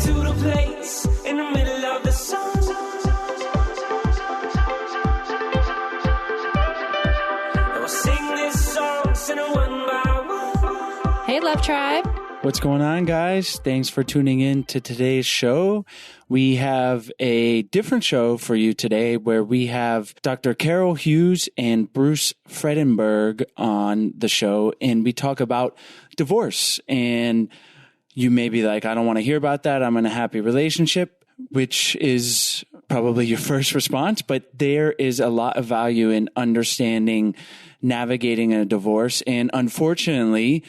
to the place in the middle of the sun. And we'll sing this song, sing it one by one. Hey, Love Tribe. What's going on, guys? Thanks for tuning in to today's show. We have a different show for you today where we have Dr. Carol Hughes and Bruce Fredenburg on the show, and we talk about divorce. And you may be like, I don't want to hear about that. I'm in a happy relationship, which is probably your first response, but there is a lot of value in understanding navigating a divorce. And unfortunately,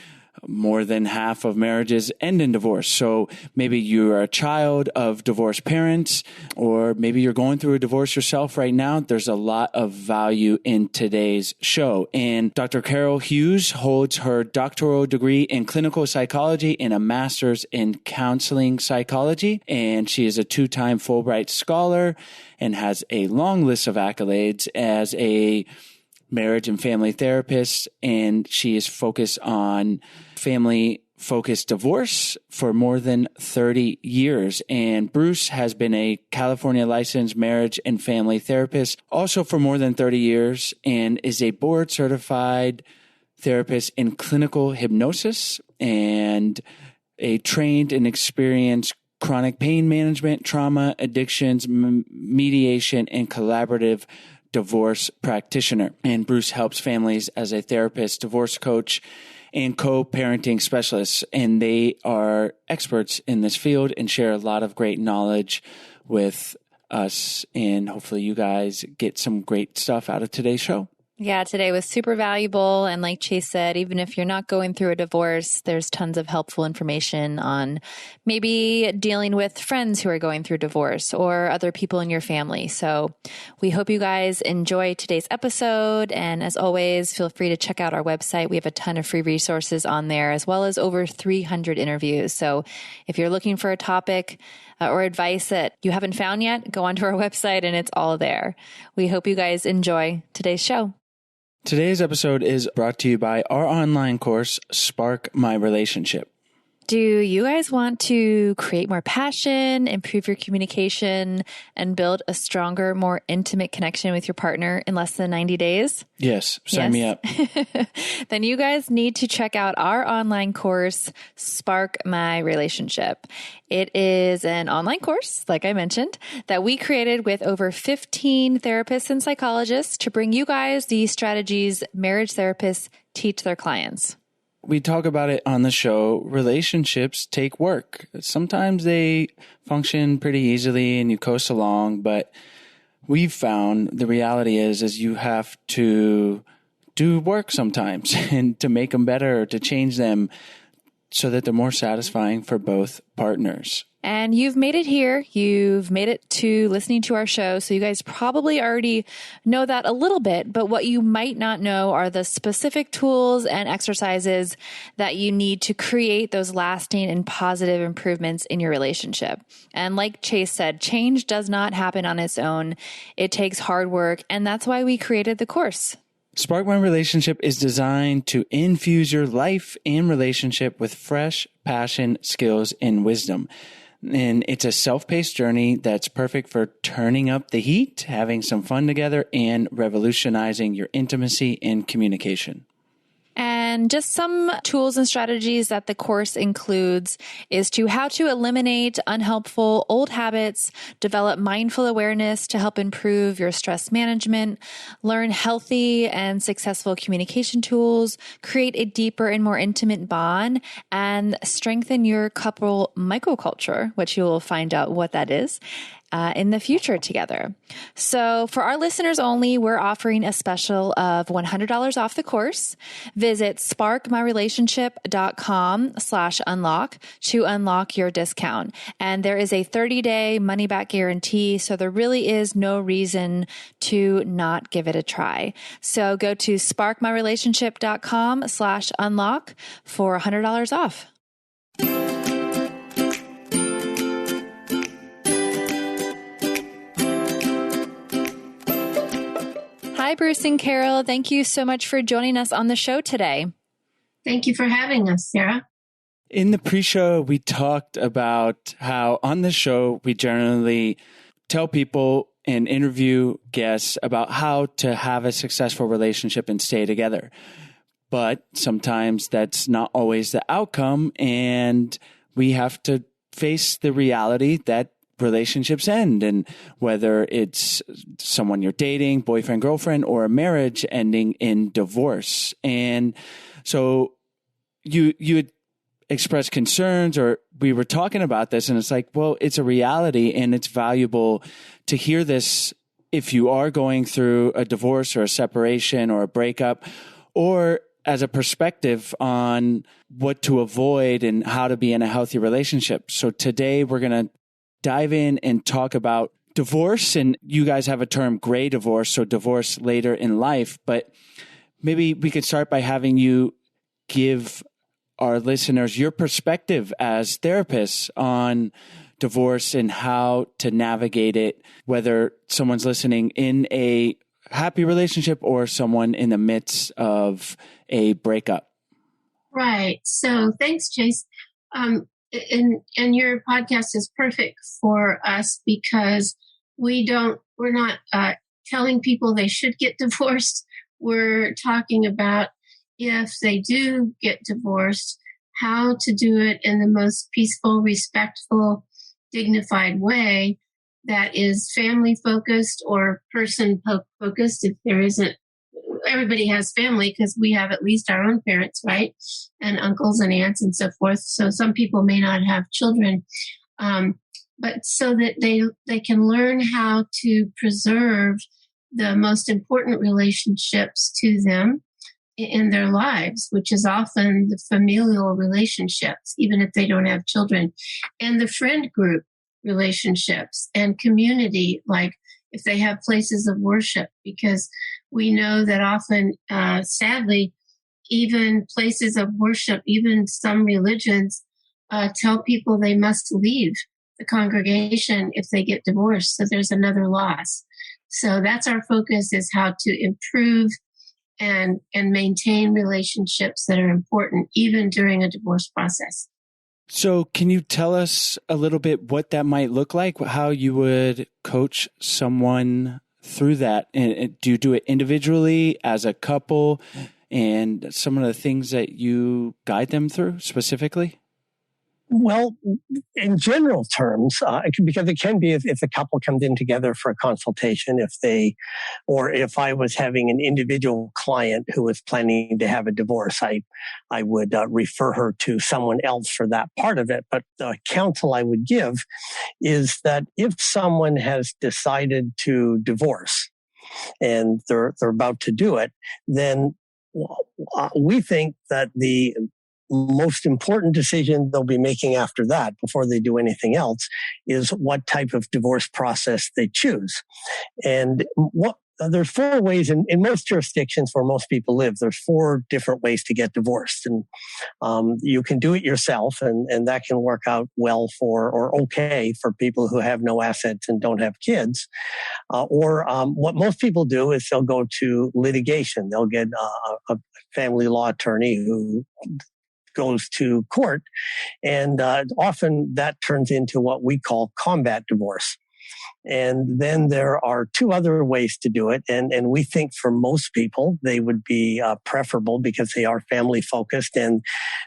more than half of marriages end in divorce. So maybe you're a child of divorced parents, or maybe you're going through a divorce yourself right now. There's a lot of value in today's show. And Dr. Carol Hughes holds her doctoral degree in clinical psychology and a master's in counseling psychology. And she is a 2-time Fulbright scholar and has a long list of accolades as a marriage and family therapist, and she is focused on family-focused divorce for more than 30 years. And Bruce has been a California licensed marriage and family therapist also for more than 30 years and is a board-certified therapist in clinical hypnosis and a trained and experienced chronic pain management, trauma, addictions, mediation, and collaborative divorce practitioner. And Bruce helps families as a therapist, divorce coach, and co-parenting specialist. And they are experts in this field and share a lot of great knowledge with us. And hopefully you guys get some great stuff out of today's show. Yeah, today was super valuable. And like Chase said, even if you're not going through a divorce, there's tons of helpful information on maybe dealing with friends who are going through divorce or other people in your family. So we hope you guys enjoy today's episode. And as always, feel free to check out our website. We have a ton of free resources on there, as well as over 300 interviews. So if you're looking for a topic or advice that you haven't found yet, go onto our website and it's all there. We hope you guys enjoy today's show. Today's episode is brought to you by our online course, Spark My Relationship. Do you guys want to create more passion, improve your communication, and build a stronger, more intimate connection with your partner in less than 90 days? Yes, sign me up. Then you guys need to check out our online course, Spark My Relationship. It is an online course, like I mentioned, that we created with over 15 therapists and psychologists to bring you guys the strategies marriage therapists teach their clients. We talk about it on the show. Relationships take work. Sometimes they function pretty easily and you coast along, but we've found the reality is you have to do work sometimes and to make them better, or to change them so that they're more satisfying for both partners. And you've made it here. You've made it to listening to our show. So you guys probably already know that a little bit, but what you might not know are the specific tools and exercises that you need to create those lasting and positive improvements in your relationship. And like Chase said, change does not happen on its own. It takes hard work. And that's why we created the course. Spark My Relationship is designed to infuse your life and relationship with fresh passion, skills, and wisdom. And it's a self-paced journey that's perfect for turning up the heat, having some fun together, and revolutionizing your intimacy and communication. And just some tools and strategies that the course includes is how to eliminate unhelpful old habits, develop mindful awareness to help improve your stress management, learn healthy and successful communication tools, create a deeper and more intimate bond, and strengthen your couple microculture, which you will find out what that is, in the future together. So for our listeners only, we're offering a special of $100 off the course. Visit sparkmyrelationship.com/unlock to unlock your discount. And there is a 30-day money-back guarantee, so there really is no reason to not give it a try. So go to sparkmyrelationship.com/unlock for $100 off. Hi, Bruce and Carol. Thank you so much for joining us on the show today. Thank you for having us, Sarah. In the pre-show, we talked about how on the show, we generally tell people and interview guests about how to have a successful relationship and stay together. But sometimes that's not always the outcome, and we have to face the reality that relationships end, and whether it's someone you're dating, boyfriend, girlfriend, or a marriage ending in divorce. And so you had expressed concerns, or we were talking about this, and it's like, well, it's a reality, and it's valuable to hear this if you are going through a divorce or a separation or a breakup, or as a perspective on what to avoid and how to be in a healthy relationship. So today we're going to dive in and talk about divorce, and you guys have a term, gray divorce, so divorce later in life. But maybe we could start by having you give our listeners your perspective as therapists on divorce and how to navigate it, whether someone's listening in a happy relationship or someone in the midst of a breakup. Right. So thanks, Chase. And your podcast is perfect for us because we're not telling people they should get divorced. We're talking about if they do get divorced, how to do it in the most peaceful, respectful, dignified way that is family focused or person focused. If there isn't, everybody has family because we have at least our own parents, right? And uncles and aunts and so forth. So some people may not have children, but so that they can learn how to preserve the most important relationships to them in their lives, which is often the familial relationships, even if they don't have children, and the friend group relationships and community, like if they have places of worship, because we know that often, sadly, even places of worship, even some religions, tell people they must leave the congregation if they get divorced. So there's another loss. So that's our focus, is how to improve and maintain relationships that are important even during a divorce process. So can you tell us a little bit what that might look like, how you would coach someone through that? And do you do it individually, as a couple, and some of the things that you guide them through specifically? Well, in general terms, because it can be if the couple comes in together for a consultation, if I was having an individual client who was planning to have a divorce, I would refer her to someone else for that part of it. But the counsel I would give is that if someone has decided to divorce and they're about to do it, then we think that the most important decision they'll be making after that, before they do anything else, is what type of divorce process they choose. And there's 4 ways in most jurisdictions where most people live. There's 4 different ways to get divorced, and you can do it yourself, and that can work out well or okay for people who have no assets and don't have kids. Or what most people do is they'll go to litigation. They'll get a family law attorney who goes to court, and often that turns into what we call combat divorce. And then there are 2 other ways to do it, and we think for most people they would be preferable because they are family focused, and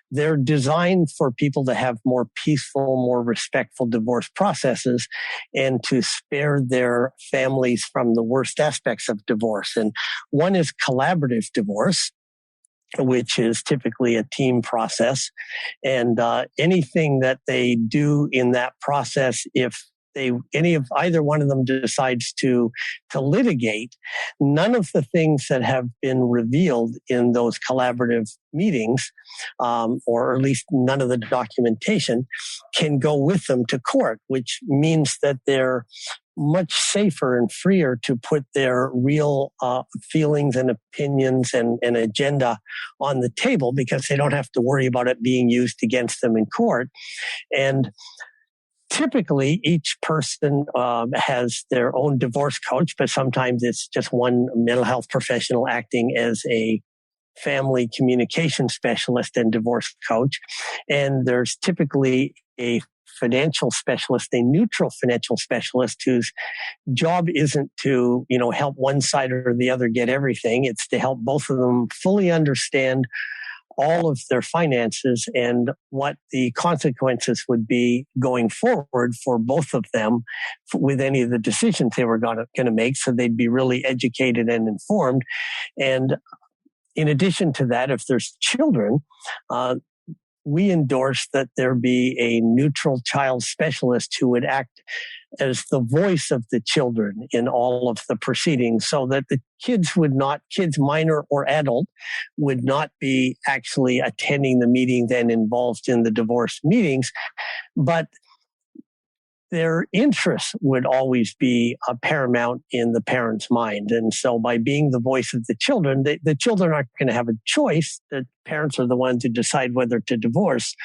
they're designed for people to have more peaceful, more respectful divorce processes and to spare their families from the worst aspects of divorce. And one is collaborative divorce, which is typically a team process. And anything that they do in that process, if either one of them decides to litigate, none of the things that have been revealed in those collaborative meetings, or at least none of the documentation, can go with them to court, which means that they're much safer and freer to put their real feelings and opinions and agenda on the table, because they don't have to worry about it being used against them in court. And typically, each person has their own divorce coach, but sometimes it's just one mental health professional acting as a family communication specialist and divorce coach. And there's typically a financial specialist, a neutral financial specialist whose job isn't to, help one side or the other get everything. It's to help both of them fully understand all of their finances and what the consequences would be going forward for both of them with any of the decisions they were going to make. So they'd be really educated and informed. And in addition to that, if there's children, we endorse that there be a neutral child specialist who would act as the voice of the children in all of the proceedings, so that the kids minor or adult, would not be actually attending the meetings and involved in the divorce meetings, but their interests would always be paramount in the parent's mind. And so by being the voice of the children, the children aren't going to have a choice. The parents are the ones who decide whether to divorce.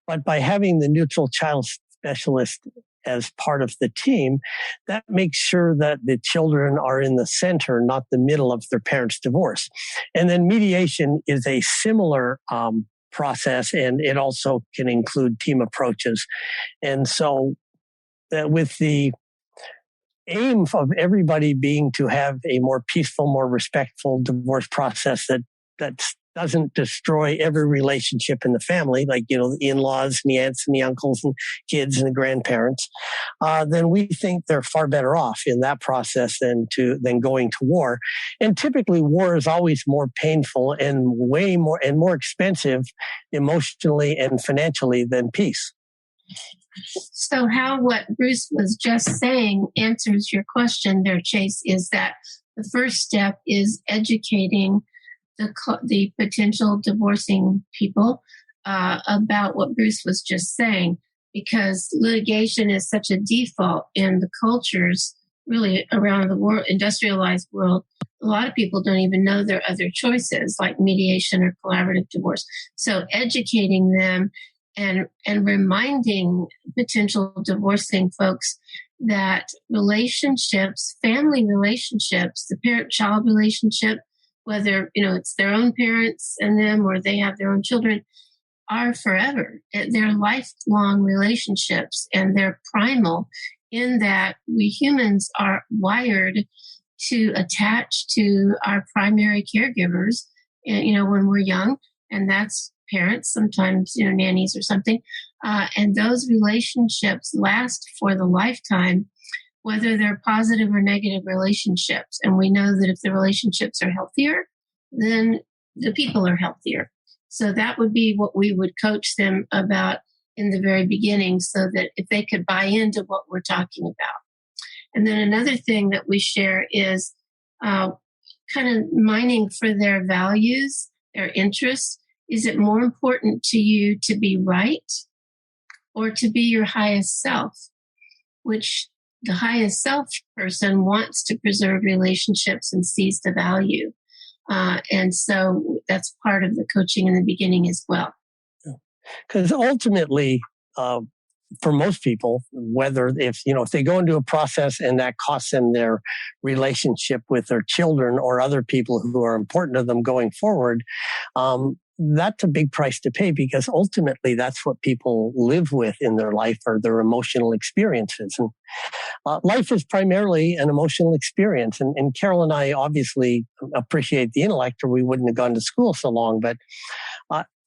But by having the neutral child specialist as part of the team, that makes sure that the children are in the center, not the middle of their parents' divorce. And then mediation is a similar process, and it also can include team approaches. And so with the aim of everybody being to have a more peaceful, more respectful divorce process that doesn't destroy every relationship in the family, like, the in-laws and the aunts and the uncles and kids and the grandparents, then we think they're far better off in that process than going to war. And typically war is always more painful and way more expensive emotionally and financially than peace. So how what Bruce was just saying answers your question there, Chase, is that the first step is educating the potential divorcing people about what Bruce was just saying, because litigation is such a default in the cultures really around the world, industrialized world. A lot of people don't even know there are other choices like mediation or collaborative divorce. So educating them and reminding potential divorcing folks that relationships, family relationships, the parent-child relationship, whether, it's their own parents and them or they have their own children, are forever. They're lifelong relationships, and they're primal in that we humans are wired to attach to our primary caregivers, when we're young, and that's parents, sometimes, nannies or something. And those relationships last for the lifetime, whether they're positive or negative relationships. And we know that if the relationships are healthier, then the people are healthier. So that would be what we would coach them about in the very beginning, so that if they could buy into what we're talking about. And then another thing that we share is kind of mining for their values, their interests. Is it more important to you to be right or to be your highest self? Which the highest self person wants to preserve relationships and sees the value. And so that's part of the coaching in the beginning as well. Because ultimately, for most people, whether if they go into a process and that costs them their relationship with their children or other people who are important to them going forward, that's a big price to pay, because ultimately that's what people live with in their life, or their emotional experiences. And life is primarily an emotional experience. And Carol and I obviously appreciate the intellect, or we wouldn't have gone to school so long. But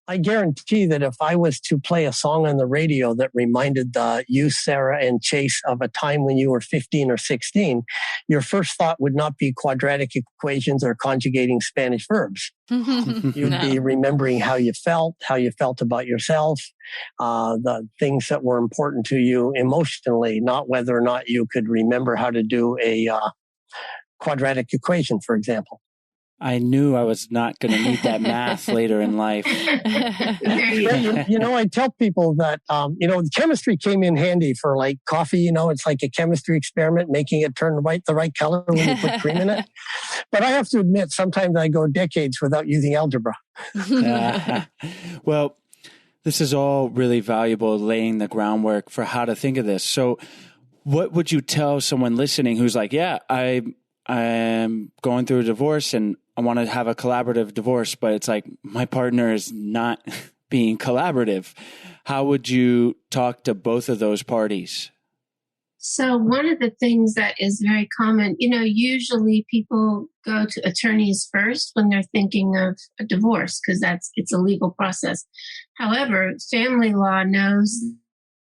I guarantee that if I was to play a song on the radio that reminded you, Sarah, and Chase of a time when you were 15 or 16, your first thought would not be quadratic equations or conjugating Spanish verbs. You'd be remembering how you felt about yourself, the things that were important to you emotionally, not whether or not you could remember how to do a quadratic equation, for example. I knew I was not going to need that math later in life. I tell people that, chemistry came in handy for like coffee. It's like a chemistry experiment, making it turn the right color when you put cream in it. But I have to admit, sometimes I go decades without using algebra. Well, this is all really valuable, laying the groundwork for how to think of this. So what would you tell someone listening who's like, yeah, I'm going through a divorce and I want to have a collaborative divorce, but it's like my partner is not being collaborative. How would you talk to both of those parties? So one of the things that is very common, usually people go to attorneys first when they're thinking of a divorce because it's a legal process. However, family law knows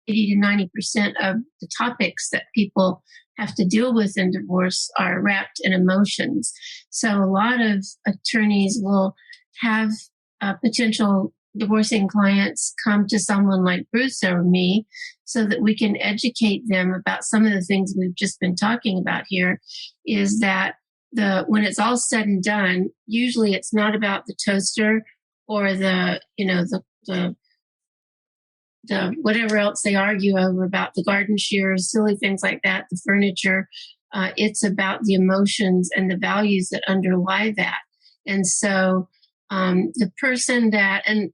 80 to 90% of the topics that people have to deal with in divorce are wrapped in emotions. So a lot of attorneys will have potential divorcing clients come to someone like Bruce or me so that we can educate them about some of the things we've just been talking about here. Is that when it's all said and done, usually it's not about the toaster or the whatever else they argue over about the garden shears, silly things like that, the furniture. It's about the emotions and the values that underlie that. And so the person and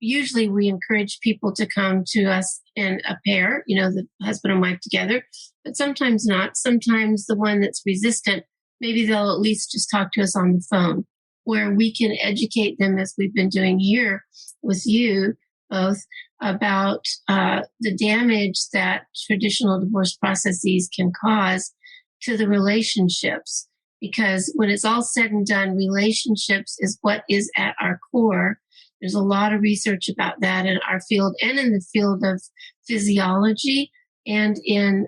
usually we encourage people to come to us in a pair, the husband and wife together, but sometimes not. Sometimes the one that's resistant, maybe they'll at least just talk to us on the phone, where we can educate them as we've been doing here with you both about the damage that traditional divorce processes can cause to the relationships. Because when it's all said and done, relationships is what is at our core. There's a lot of research about that in our field and in the field of physiology and in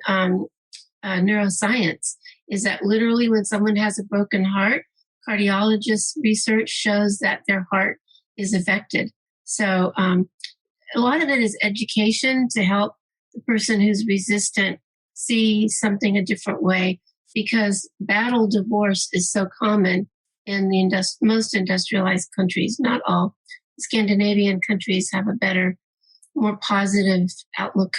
neuroscience, is that literally when someone has a broken heart, cardiologist research shows that their heart is affected. So a lot of it is education to help the person who's resistant see something a different way, because battle divorce is so common in the most industrialized countries, not all. Scandinavian countries have a better, more positive outlook,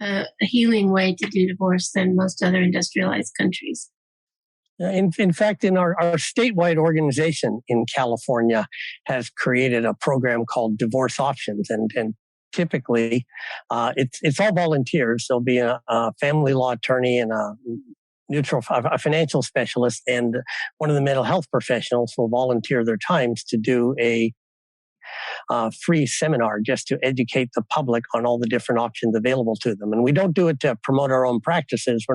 a healing way to do divorce than most other industrialized countries. In fact, in our statewide organization in California has created a program called Divorce Options. And typically, it's all volunteers. There'll be a family law attorney and a financial specialist, and one of the mental health professionals will volunteer their times to do a free seminar just to educate the public on all the different options available to them. And we don't do it to promote our own practices. We're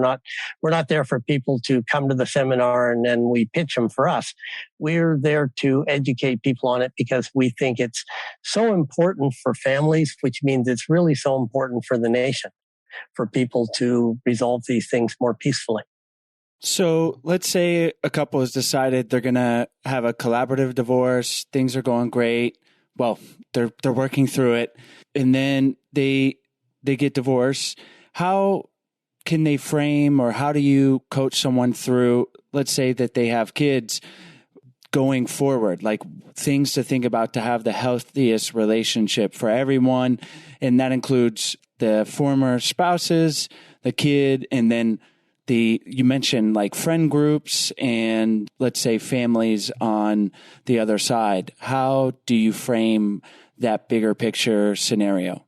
not there for people to come to the seminar and then we pitch them for us. We're there to educate people on it because we think it's so important for families, which means it's really so important for the nation, for people to resolve these things more peacefully. So let's say a couple has decided they're going to have a collaborative divorce. Things are going great. Well, they're working through it, and then they get divorced. How can they frame, or how do you coach someone through, let's say that they have kids going forward, like things to think about to have the healthiest relationship for everyone, and that includes the former spouses, the kid, and then you mentioned like friend groups and let's say families on the other side. How do you frame that bigger picture scenario?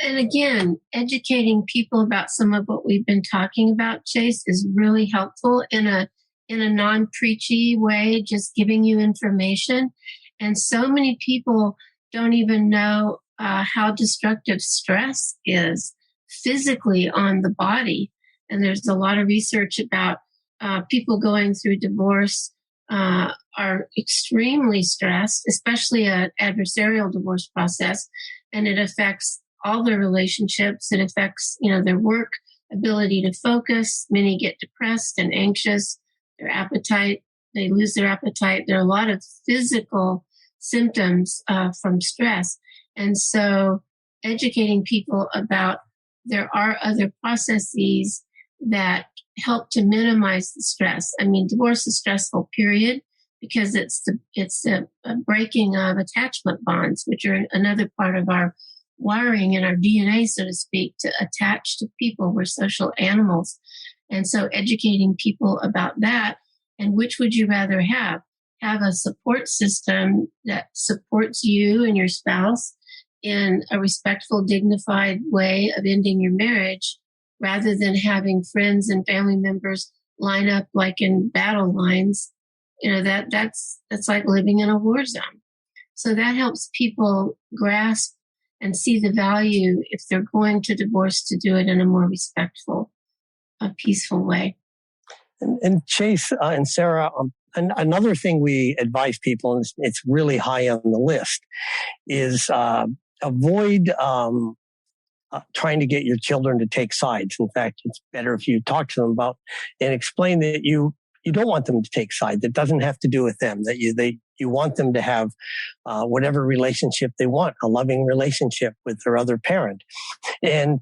And again, educating people about some of what we've been talking about, Chase, is really helpful in a non-preachy way, just giving you information. And so many people don't even know how destructive stress is physically on the body. And there's a lot of research about people going through divorce are extremely stressed, especially an adversarial divorce process. And it affects all their relationships. It affects, their work, ability to focus. Many get depressed and anxious. Their appetite, they lose their appetite. There are a lot of physical symptoms from stress. And so educating people about there are other processes that help to minimize the stress. I mean, divorce is stressful, period, because it's the breaking of attachment bonds, which are another part of our wiring in our DNA, so to speak, to attach to people. We're social animals. And so educating people about that, and which would you rather have? Have a support system that supports you and your spouse in a respectful, dignified way of ending your marriage, rather than having friends and family members line up like in battle lines That's like living in a war zone. So that helps people grasp and see the value, if they're going to divorce, to do it in a more respectful, peaceful way. And Chase and Sarah, another thing we advise people, and it's really high on the list, is avoid trying to get your children to take sides. In fact, it's better if you talk to them about and explain that you don't want them to take sides. It doesn't have to do with them. That you want them to have whatever relationship they want, a loving relationship with their other parent. And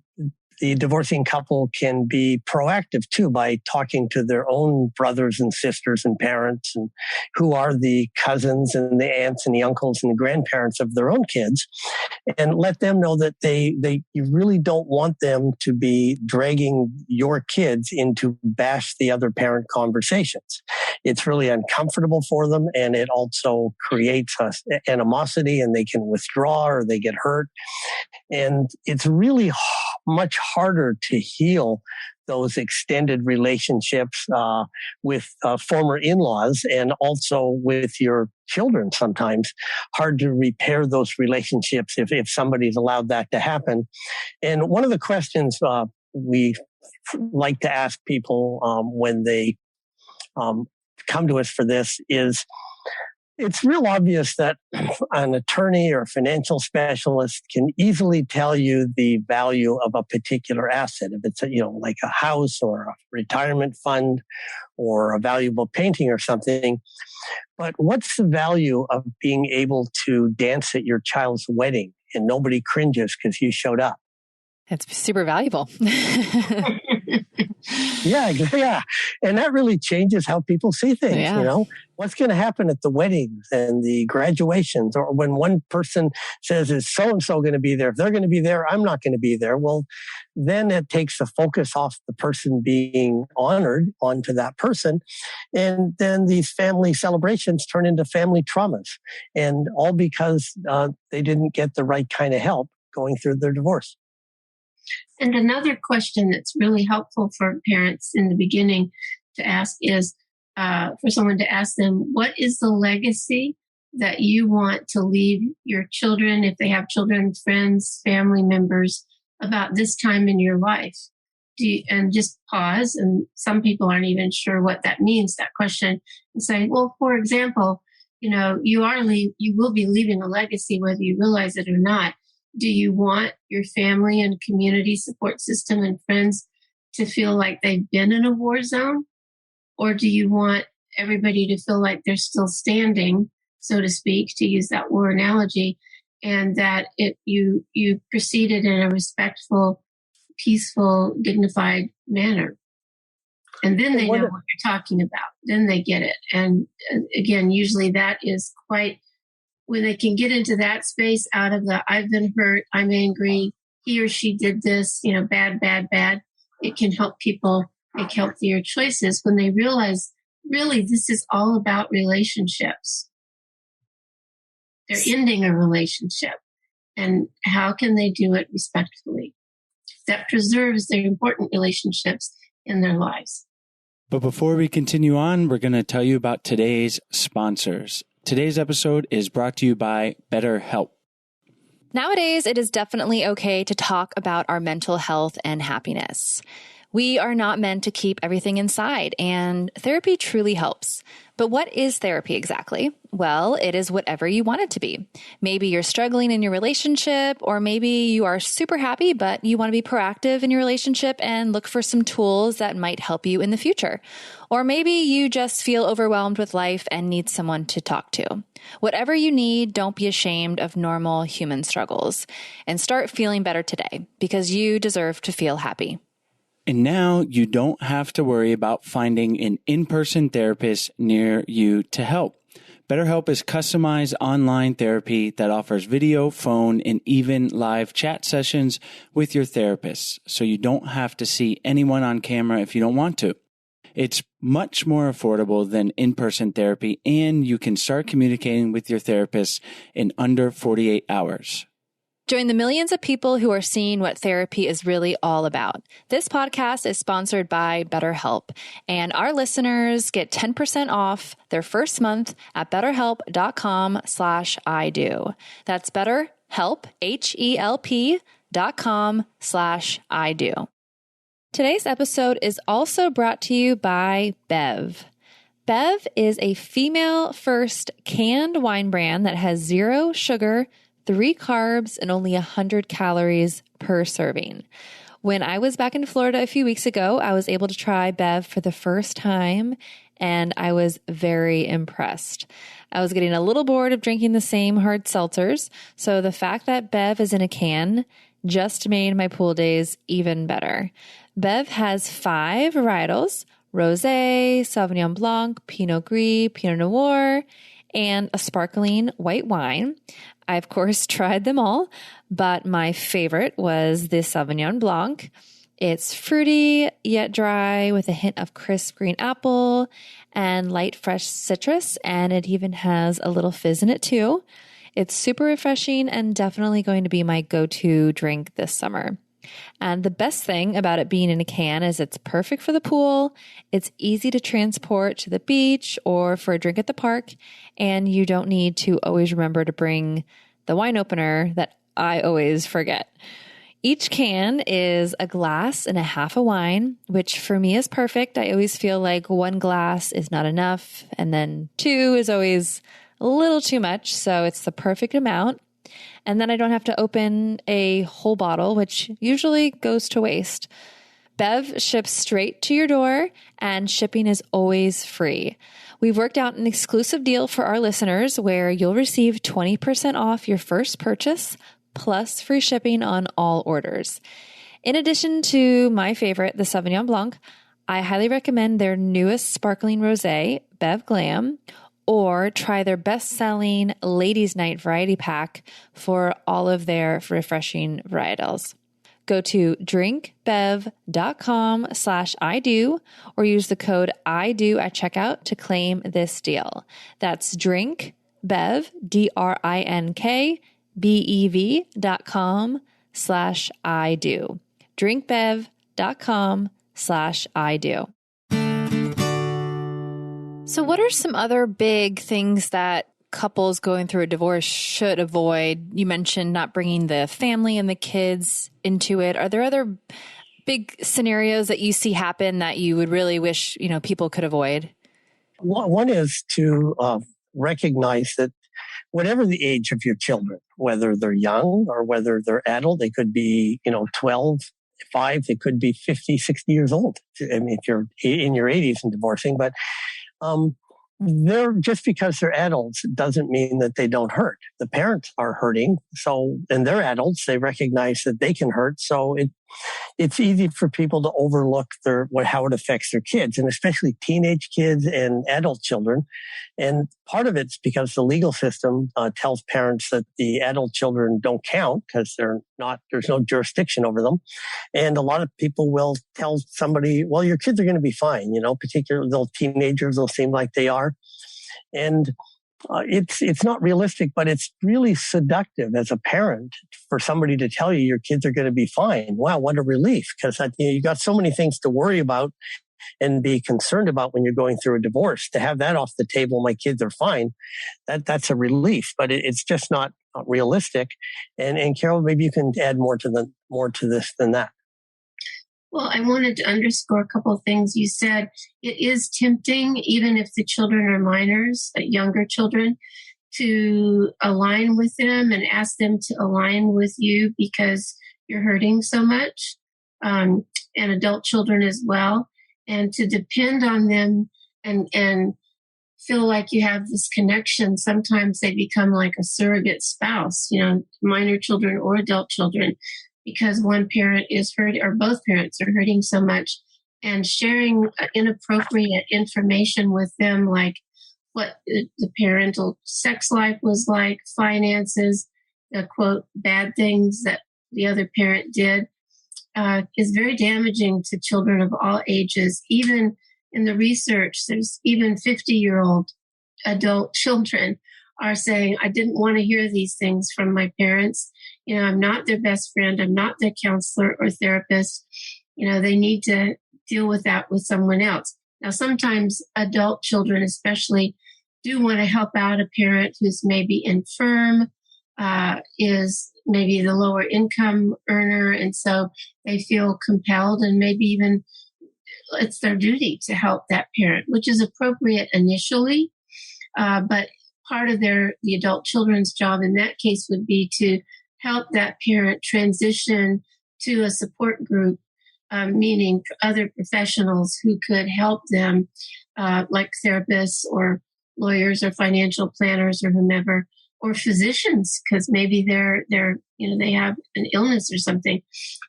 the divorcing couple can be proactive too by talking to their own brothers and sisters and parents, and who are the cousins and the aunts and the uncles and the grandparents of their own kids, and let them know that you really don't want them to be dragging your kids into bash the other parent conversations. It's really uncomfortable for them, and it also creates animosity, and they can withdraw or they get hurt. And it's really much harder to heal those extended relationships with former in-laws, and also with your children. Sometimes hard to repair those relationships if somebody's allowed that to happen. And one of the questions we like to ask people when they come to us for this is, it's real obvious that an attorney or a financial specialist can easily tell you the value of a particular asset. If it's like a house or a retirement fund or a valuable painting or something. But what's the value of being able to dance at your child's wedding and nobody cringes because you showed up? It's super valuable. Yeah. And that really changes how people see things. Yeah. What's going to happen at the weddings and the graduations, or when one person says, is so-and-so going to be there? If they're going to be there, I'm not going to be there. Well, then it takes the focus off the person being honored onto that person. And then these family celebrations turn into family traumas, and all because they didn't get the right kind of help going through their divorce. And another question that's really helpful for parents in the beginning to ask is for someone to ask them, what is the legacy that you want to leave your children, if they have children, friends, family members, about this time in your life? And just pause. And some people aren't even sure what that means, that question, and say, well, for example, you will be leaving a legacy whether you realize it or not. Do you want your family and community support system and friends to feel like they've been in a war zone? Or do you want everybody to feel like they're still standing, so to speak, to use that war analogy, and that you proceeded in a respectful, peaceful, dignified manner? And then they know what you're talking about. Then they get it. And again, usually that is quite... when they can get into that space out of the I've been hurt, I'm angry, he or she did this, bad, it can help people make healthier choices when they realize, really, this is all about relationships. They're ending a relationship. And how can they do it respectfully? That preserves their important relationships in their lives. But before we continue on, we're going to tell you about today's sponsors. Today's episode is brought to you by BetterHelp. Nowadays, it is definitely okay to talk about our mental health and happiness. We are not meant to keep everything inside, and therapy truly helps. But what is therapy exactly? Well, it is whatever you want it to be. Maybe you're struggling in your relationship, or maybe you are super happy, but you want to be proactive in your relationship and look for some tools that might help you in the future. Or maybe you just feel overwhelmed with life and need someone to talk to. Whatever you need, don't be ashamed of normal human struggles and start feeling better today, because you deserve to feel happy. And now you don't have to worry about finding an in-person therapist near you to help. BetterHelp is customized online therapy that offers video, phone, and even live chat sessions with your therapist, so you don't have to see anyone on camera if you don't want to. It's much more affordable than in-person therapy, and you can start communicating with your therapist in under 48 hours. Join the millions of people who are seeing what therapy is really all about. This podcast is sponsored by BetterHelp, and our listeners get 10% off their first month at betterhelp.com/ido. That's BetterHelp, HELP.com/ido. Today's episode is also brought to you by Bev. Bev is a female-first canned wine brand that has 0 sugar, 3 carbs, and only 100 calories per serving. When I was back in Florida a few weeks ago, I was able to try Bev for the first time, and I was very impressed. I was getting a little bored of drinking the same hard seltzers, so the fact that Bev is in a can just made my pool days even better. Bev has 5 varietals: Rosé, Sauvignon Blanc, Pinot Gris, Pinot Noir, and a sparkling white wine. I, of course, tried them all, but my favorite was the Sauvignon Blanc. It's fruity yet dry with a hint of crisp green apple and light fresh citrus, and it even has a little fizz in it too. It's super refreshing and definitely going to be my go-to drink this summer. And the best thing about it being in a can is it's perfect for the pool, it's easy to transport to the beach or for a drink at the park, and you don't need to always remember to bring the wine opener that I always forget. Each can is a glass and a half of wine, which for me is perfect. I always feel like 1 glass is not enough, and then 2 is always a little too much, so it's the perfect amount. And then I don't have to open a whole bottle, which usually goes to waste. Bev ships straight to your door, and shipping is always free. We've worked out an exclusive deal for our listeners where you'll receive 20% off your first purchase, plus free shipping on all orders. In addition to my favorite, the Sauvignon Blanc, I highly recommend their newest sparkling rosé, Bev Glam, or try their best-selling Ladies' Night Variety Pack for all of their refreshing varietals. Go to drinkbev.com/ido or use the code IDO at checkout to claim this deal. That's drinkbev, drinkbev.com/ido. drinkbev.com/ido. So what are some other big things that couples going through a divorce should avoid? You mentioned not bringing the family and the kids into it. Are there other big scenarios that you see happen that you would really wish, people could avoid? One is to recognize that whatever the age of your children, whether they're young or whether they're adult, they could be, 12, 5, they could be 50, 60 years old. I mean, if you're in your 80s and divorcing, but they're just because they're adults doesn't mean that they don't hurt. The parents are hurting. So, and they're adults, they recognize that they can hurt. So it's easy for people to overlook how it affects their kids, and especially teenage kids and adult children. And part of it's because the legal system tells parents that the adult children don't count because there's no jurisdiction over them. And a lot of people will tell somebody, well, your kids are going to be fine, particularly those teenagers will seem like they are. And it's not realistic, but it's really seductive as a parent for somebody to tell you your kids are going to be fine. Wow, what a relief, because you got so many things to worry about and be concerned about when you're going through a divorce. To have that off the table, my kids are fine, that's a relief, but it's just not realistic. And Carol, maybe you can add more to this than that. Well, I wanted to underscore a couple of things you said. It is tempting, even if the children are minors, younger children, to align with them and ask them to align with you because you're hurting so much, and adult children as well, and to depend on them and feel like you have this connection. Sometimes they become like a surrogate spouse, minor children or adult children, because one parent is hurt or both parents are hurting so much, and sharing inappropriate information with them, like what the parental sex life was like, finances, the quote, bad things that the other parent did, is very damaging to children of all ages. Even in the research, there's even 50-year-old adult children are saying, I didn't want to hear these things from my parents. I'm not their best friend. I'm not their counselor or therapist. They need to deal with that with someone else. Now, sometimes adult children especially do want to help out a parent who's maybe infirm, is maybe the lower income earner. And so they feel compelled and maybe even it's their duty to help that parent, which is appropriate initially. But part of the adult children's job in that case would be to help that parent transition to a support group, meaning other professionals who could help them, like therapists or lawyers or financial planners or whomever, or physicians, because maybe they have an illness or something.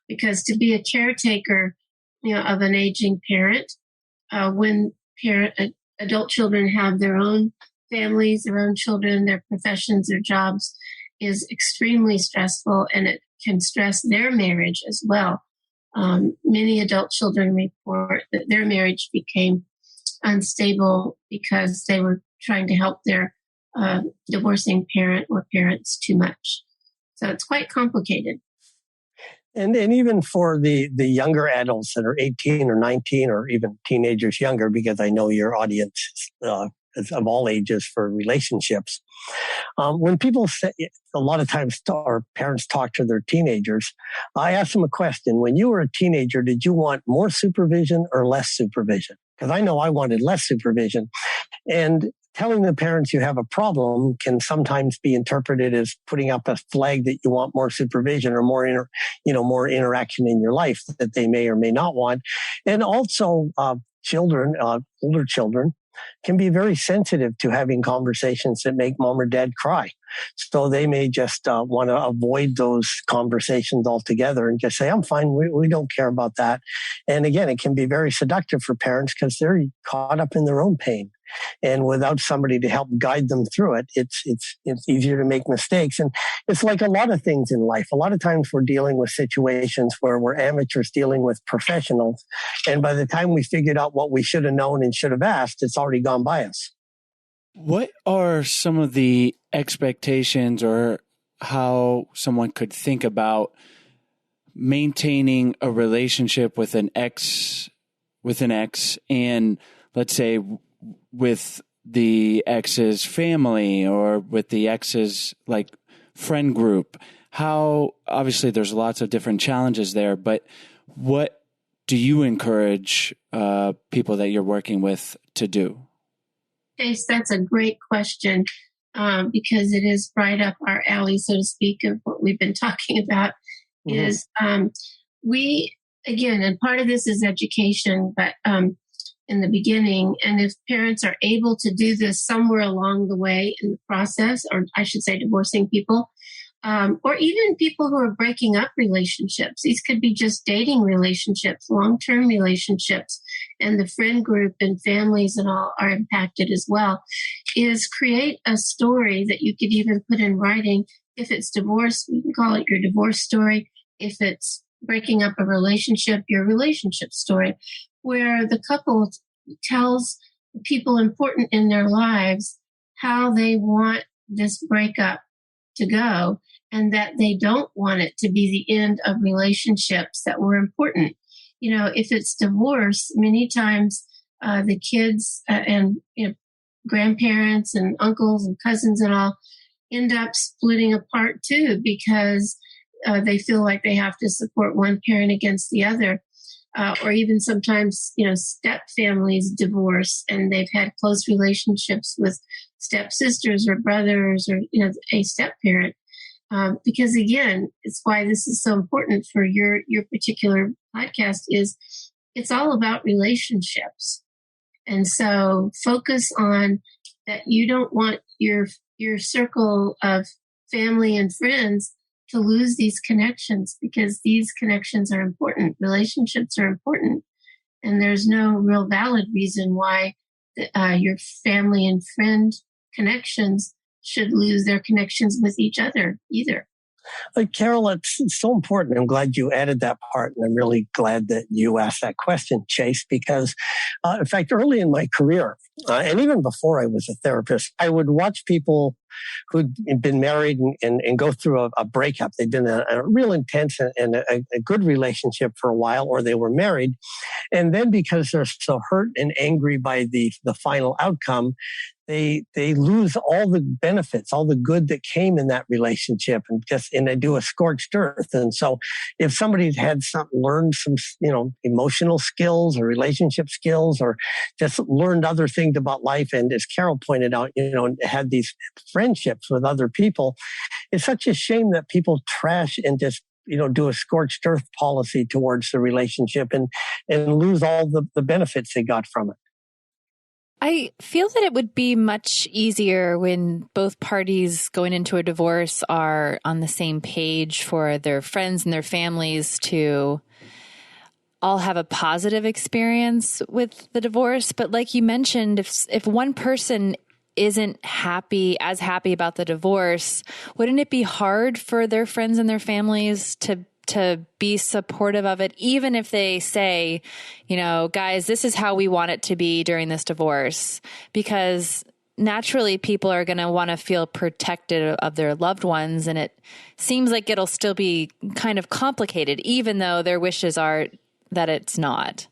Because to be a caretaker, of an aging parent, when adult children have their own families, their own children, their professions, their jobs, is extremely stressful, and it can stress their marriage as well. Many adult children report that their marriage became unstable because they were trying to help their divorcing parent or parents too much. So it's quite complicated. And even for the younger adults that are 18 or 19 or even teenagers younger, because I know your audience is of all ages for relationships. When people say, a lot of times our parents talk to their teenagers, I ask them a question. When you were a teenager, did you want more supervision or less supervision? Because I know I wanted less supervision. And telling the parents you have a problem can sometimes be interpreted as putting up a flag that you want more supervision or more interaction in your life that they may or may not want. And also, children, older children, can be very sensitive to having conversations that make mom or dad cry. So they may just want to avoid those conversations altogether and just say, I'm fine. We don't care about that. And again, it can be very seductive for parents because they're caught up in their own pain. And without somebody to help guide them through it, it's easier to make mistakes. And it's like a lot of things in life. A lot of times we're dealing with situations where we're amateurs dealing with professionals. And by the time we figured out what we should have known and should have asked, it's already gone by us. What are some of the expectations or how someone could think about maintaining a relationship with an ex and, let's say, with the ex's family or with the ex's friend group? How, obviously there's lots of different challenges there, but what do you encourage people that you're working with to do? Chase, that's a great question because it is right up our alley, so to speak, of what we've been talking about. Mm-hmm. Is we, again, and part of this is education, but in the beginning, and if parents are able to do this somewhere along the way in the process, or I should say divorcing people, or even people who are breaking up relationships. These could be just dating relationships, long-term relationships, and the friend group and families and all are impacted as well, is create a story that you could even put in writing. If it's divorce, we can call it your divorce story. If it's breaking up a relationship, your relationship story, where the couple tells the people important in their lives how they want this breakup to go, and that they don't want it to be the end of relationships that were important. If it's divorce, many times the kids and grandparents and uncles and cousins and all end up splitting apart too, because they feel like they have to support one parent against the other. Or even sometimes, step families divorce and they've had close relationships with stepsisters or brothers or, a step parent. Because again, it's why this is so important for your particular podcast is it's all about relationships. And so focus on that. You don't want your circle of family and friends to lose these connections, because these connections are important. Relationships are important. And there's no real valid reason why your family and friend connections should lose their connections with each other either. Carol, it's so important. I'm glad you added that part, and I'm really glad that you asked that question, Chase, because, in fact, early in my career, and even before I was a therapist, I would watch people who'd been married and go through a breakup. They'd been a real intense and a good relationship for a while, or they were married. And then because they're so hurt and angry by the final outcome, they lose all the benefits, all the good that came in that relationship, and they do a scorched earth. And so if somebody's learned some, emotional skills or relationship skills, or just learned other things about life, and as Carol pointed out, had these friendships with other people, it's such a shame that people trash and just do a scorched earth policy towards the relationship and lose all the benefits they got from it. I feel that it would be much easier when both parties going into a divorce are on the same page for their friends and their families to all have a positive experience with the divorce. But like you mentioned, if one person isn't as happy about the divorce, wouldn't it be hard for their friends and their families to be supportive of it, even if they say, guys, this is how we want it to be during this divorce? Because naturally people are going to want to feel protected of their loved ones. And it seems like it'll still be kind of complicated, even though their wishes are that it's not.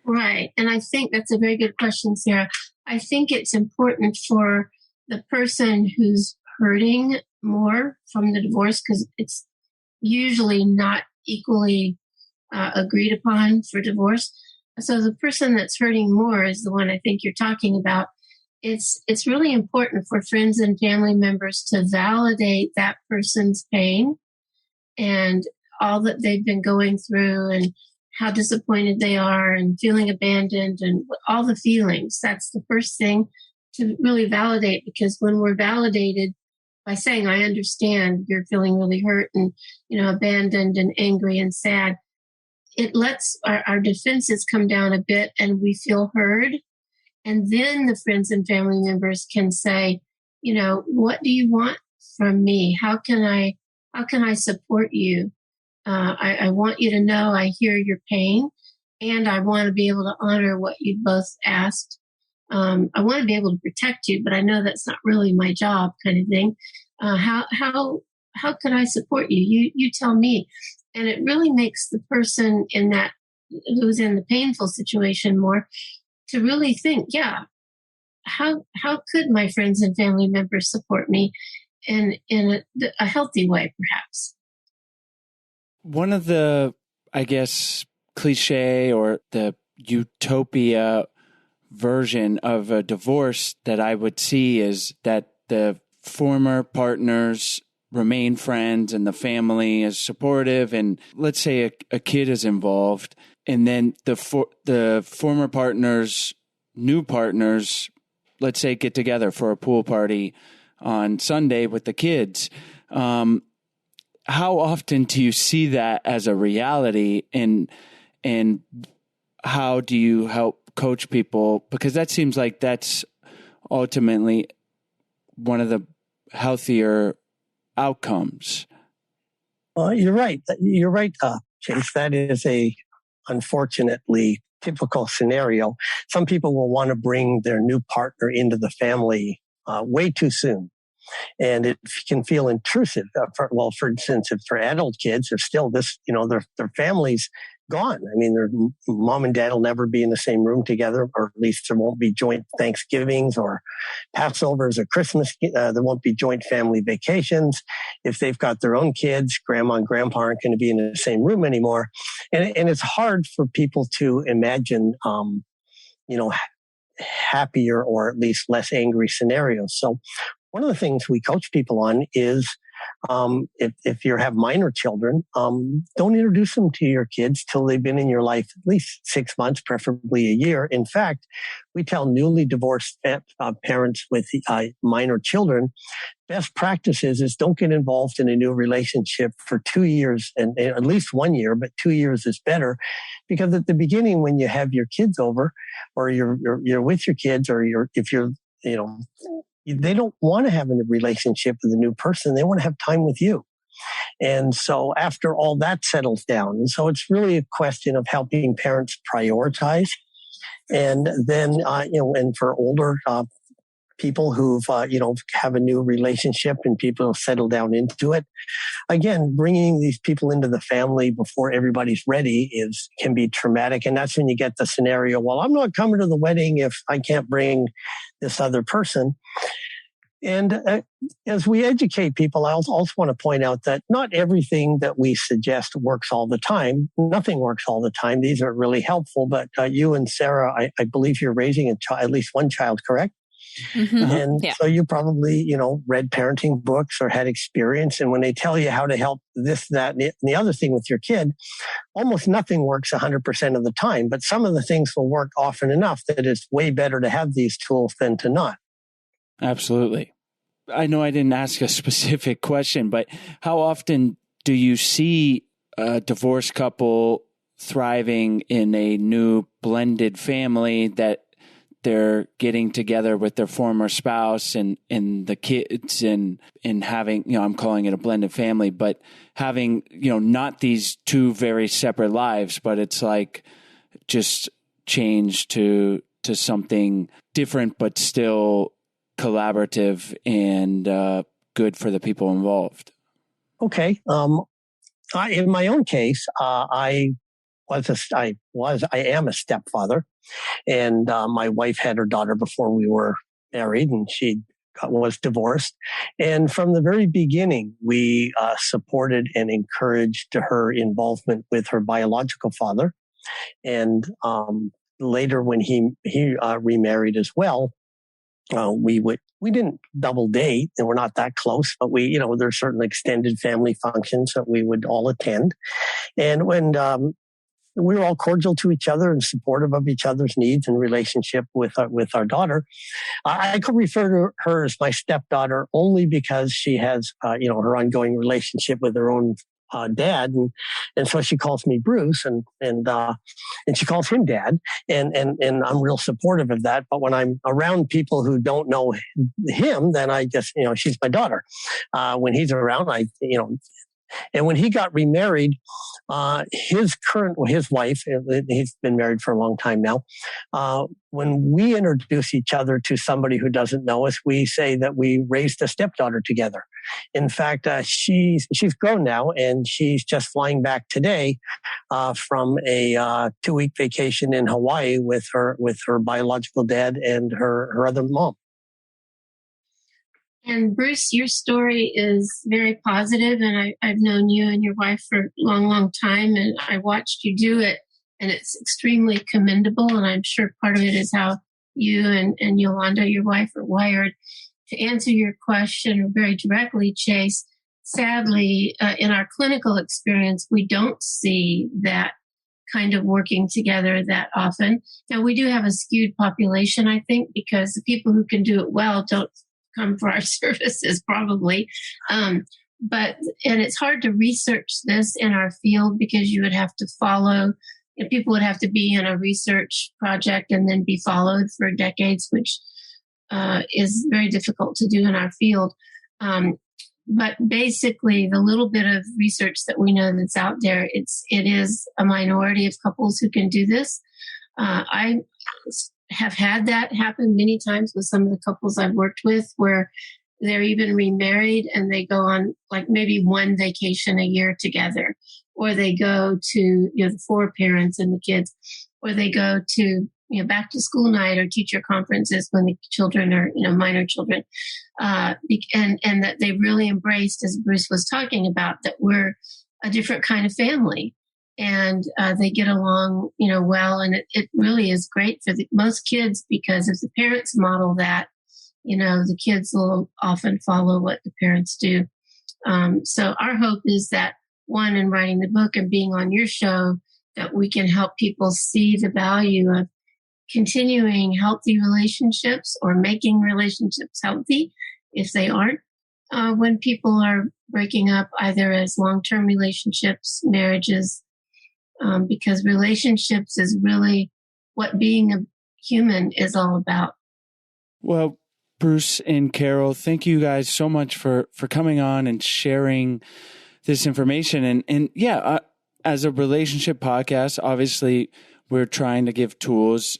Right. And I think that's a very good question, Sarah. I think it's important for the person who's hurting more from the divorce, because it's usually not equally agreed upon for divorce. So the person that's hurting more is the one I think you're talking about. It's really important for friends and family members to validate that person's pain and all that they've been going through and how disappointed they are and feeling abandoned and all the feelings. That's the first thing to really validate, because when we're validated by saying, I understand you're feeling really hurt and, abandoned and angry and sad, it lets our defenses come down a bit and we feel heard. And then the friends and family members can say, what do you want from me? How can I support you? I want you to know I hear your pain, and I want to be able to honor what you both asked. I want to be able to protect you, but I know that's not really my job, kind of thing. How can I support you? You tell me. And it really makes the person who's in the painful situation more to really think, how could my friends and family members support me in a healthy way, perhaps? One of the, I guess, cliche or the utopia version of a divorce that I would see is that the former partners remain friends and the family is supportive, and let's say a kid is involved, and then the former partners, new partners, let's say get together for a pool party on Sunday with the kids. How often do you see that as a reality, and how do you help coach people? Because that seems like that's ultimately one of the healthier outcomes. Well, you're right. Chase. That is a unfortunately typical scenario. Some people will want to bring their new partner into the family way too soon. And it can feel intrusive. For instance, if for adult kids, there's still this, their family's gone. I mean, their mom and dad will never be in the same room together, or at least there won't be joint Thanksgivings or Passovers or Christmas. There won't be joint family vacations. If they've got their own kids, grandma and grandpa aren't going to be in the same room anymore. And it's hard for people to imagine, happier or at least less angry scenarios. So one of the things we coach people on is if you have minor children, don't introduce them to your kids till they've been in your life at least 6 months, preferably a year. In fact, we tell newly divorced parents with minor children, best practices is don't get involved in a new relationship for 2 years, and at least 1 year, but 2 years is better. Because at the beginning, when you have your kids over, or you're with your kids, or they don't want to have a relationship with a new person. They want to have time with you. And so after all that settles down, and so it's really a question of helping parents prioritize. And then, and for older people who've, have a new relationship and people have settled down into it. Again, bringing these people into the family before everybody's ready can be traumatic. And that's when you get the scenario, well, I'm not coming to the wedding if I can't bring this other person. And as we educate people, I also want to point out that not everything that we suggest works all the time. Nothing works all the time. These are really helpful. But you and Sarah, I believe you're raising at least one child, correct? Mm-hmm. And so you probably, read parenting books or had experience. And when they tell you how to help this, that, and the other thing with your kid, almost nothing works 100% of the time. But some of the things will work often enough that it's way better to have these tools than to not. Absolutely. I know I didn't ask a specific question, but how often do you see a divorced couple thriving in a new blended family that they're getting together with their former spouse and the kids and having, I'm calling it a blended family, but having, not these two very separate lives, but it's like just change to something different, but still collaborative and good for the people involved. Okay. In my own case, I am a stepfather, and my wife had her daughter before we were married, and she was divorced. And from the very beginning, we supported and encouraged her involvement with her biological father. And later, when he remarried as well, we didn't double date, and we're not that close, but there's certain extended family functions that we would all attend. And when we were all cordial to each other and supportive of each other's needs and relationship with our daughter, I could refer to her as my stepdaughter only because she has, her ongoing relationship with her own dad, and so she calls me Bruce, and she calls him Dad, and I'm real supportive of that. But when I'm around people who don't know him, then I just she's my daughter. When he's around, and when he got remarried, his wife, he's been married for a long time now. When we introduce each other to somebody who doesn't know us, we say that we raised a stepdaughter together. In fact, she's grown now, and she's just flying back today from a 2-week vacation in Hawaii with her biological dad and her other mom. And Bruce, your story is very positive, and I've known you and your wife for a long, long time, and I watched you do it, and it's extremely commendable, and I'm sure part of it is how you and Yolanda, your wife, are wired. To answer your question very directly, Chase, sadly, in our clinical experience, we don't see that kind of working together that often. Now, we do have a skewed population, I think, because the people who can do it well don't come for our services probably. But it's hard to research this in our field because you would have to follow, people would have to be in a research project and then be followed for decades, which is very difficult to do in our field. But basically, the little bit of research that we know that's out there, it is a minority of couples who can do this. I have had that happen many times with some of the couples I've worked with where they're even remarried and they go on like maybe one vacation a year together, or they go to, the 4 parents and the kids, or they go to, back to school night or teacher conferences when the children are, minor children. And that they really embraced, as Bruce was talking about, that we're a different kind of family. And they get along, well, and it really is great for most kids, because if the parents model that, the kids will often follow what the parents do. So our hope is that, one, in writing the book and being on your show, that we can help people see the value of continuing healthy relationships or making relationships healthy if they aren't. When people are breaking up, either as long-term relationships, marriages, because relationships is really what being a human is all about. Well, Bruce and Carol, thank you guys so much for coming on and sharing this information. And yeah, as a relationship podcast, obviously we're trying to give tools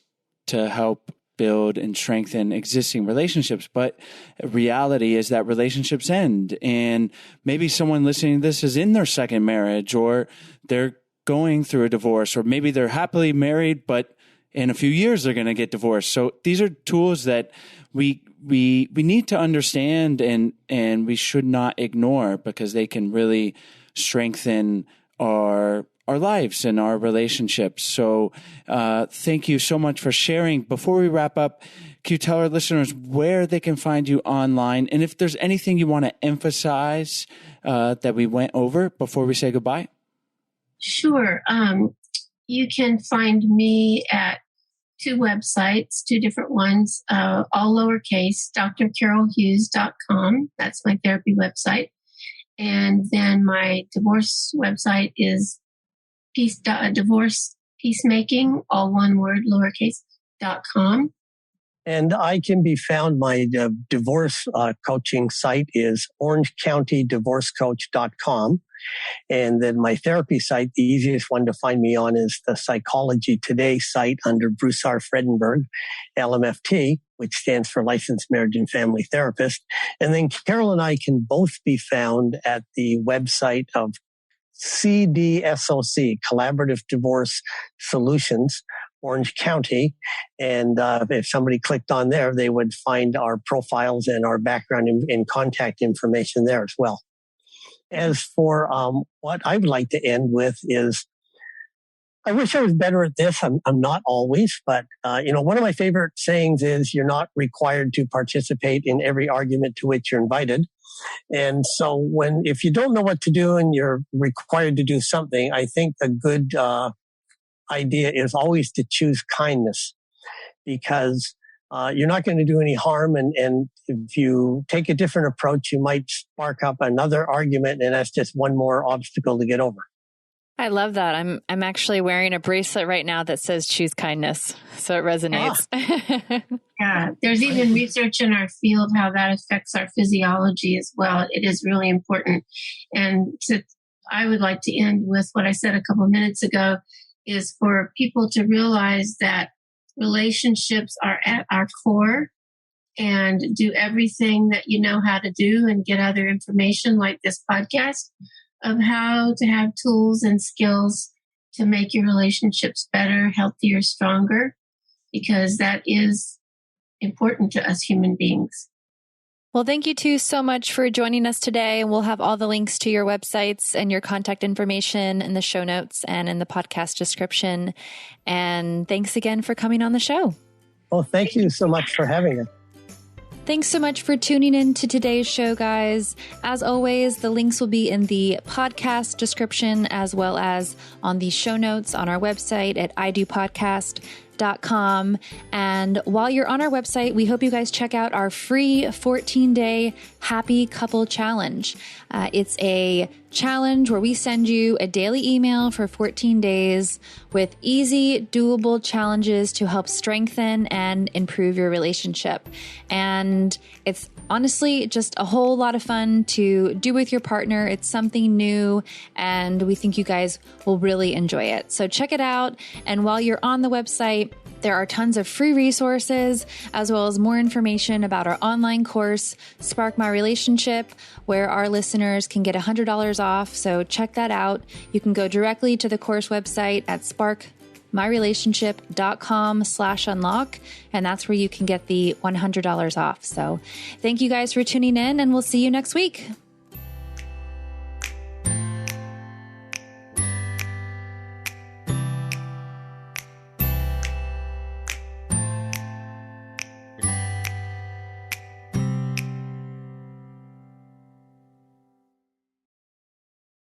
to help build and strengthen existing relationships. But reality is that relationships end. And maybe someone listening to this is in their second marriage, or they're going through a divorce, or maybe they're happily married, but in a few years they're going to get divorced. So these are tools that we need to understand and we should not ignore, because they can really strengthen our lives and our relationships. So thank you so much for sharing. Before we wrap up, can you tell our listeners where they can find you online? And if there's anything you want to emphasize that we went over before we say goodbye? Sure. You can find me at two websites, two different ones, all lowercase, drcarolhughes.com. That's my therapy website. And then my divorce website is divorce peacemaking, all one word, lowercase.com. And I can be found, my divorce coaching site is orangecountydivorcecoach.com. And then my therapy site, the easiest one to find me on, is the Psychology Today site under Bruce R. Fredenburg, LMFT, which stands for Licensed Marriage and Family Therapist. And then Carol and I can both be found at the website of CDSOC, Collaborative Divorce Solutions, Orange County. And if somebody clicked on there, they would find our profiles and our background and contact information there as well. As for what I would like to end with is, I wish I was better at this. I'm not always, but one of my favorite sayings is, you're not required to participate in every argument to which you're invited. And so if you don't know what to do and you're required to do something, I think a good idea is always to choose kindness, because you're not going to do any harm. And if you take a different approach, you might spark up another argument, and that's just one more obstacle to get over. I love that. I'm actually wearing a bracelet right now that says choose kindness. So it resonates. Yeah. There's even research in our field how that affects our physiology as well. It is really important. And I would like to end with what I said a couple of minutes ago, is for people to realize that relationships are at our core, and do everything that you know how to do, and get other information like this podcast of how to have tools and skills to make your relationships better, healthier, stronger, because that is important to us human beings. Well, thank you two so much for joining us today. And we'll have all the links to your websites and your contact information in the show notes and in the podcast description. And thanks again for coming on the show. Well, thank you so much for having us. Thanks so much for tuning in to today's show, guys. As always, the links will be in the podcast description, as well as on the show notes on our website at idopodcast.com. And while you're on our website, we hope you guys check out our free 14-day Happy Couple Challenge. It's a challenge where we send you a daily email for 14 days with easy, doable challenges to help strengthen and improve your relationship. And it's honestly just a whole lot of fun to do with your partner. It's something new, and we think you guys will really enjoy it. So check it out. And while you're on the website, there are tons of free resources, as well as more information about our online course, Spark My Relationship, where our listeners can get $100 off. So check that out. You can go directly to the course website at sparkmyrelationship.com/unlock. And that's where you can get the $100 off. So thank you guys for tuning in, and we'll see you next week.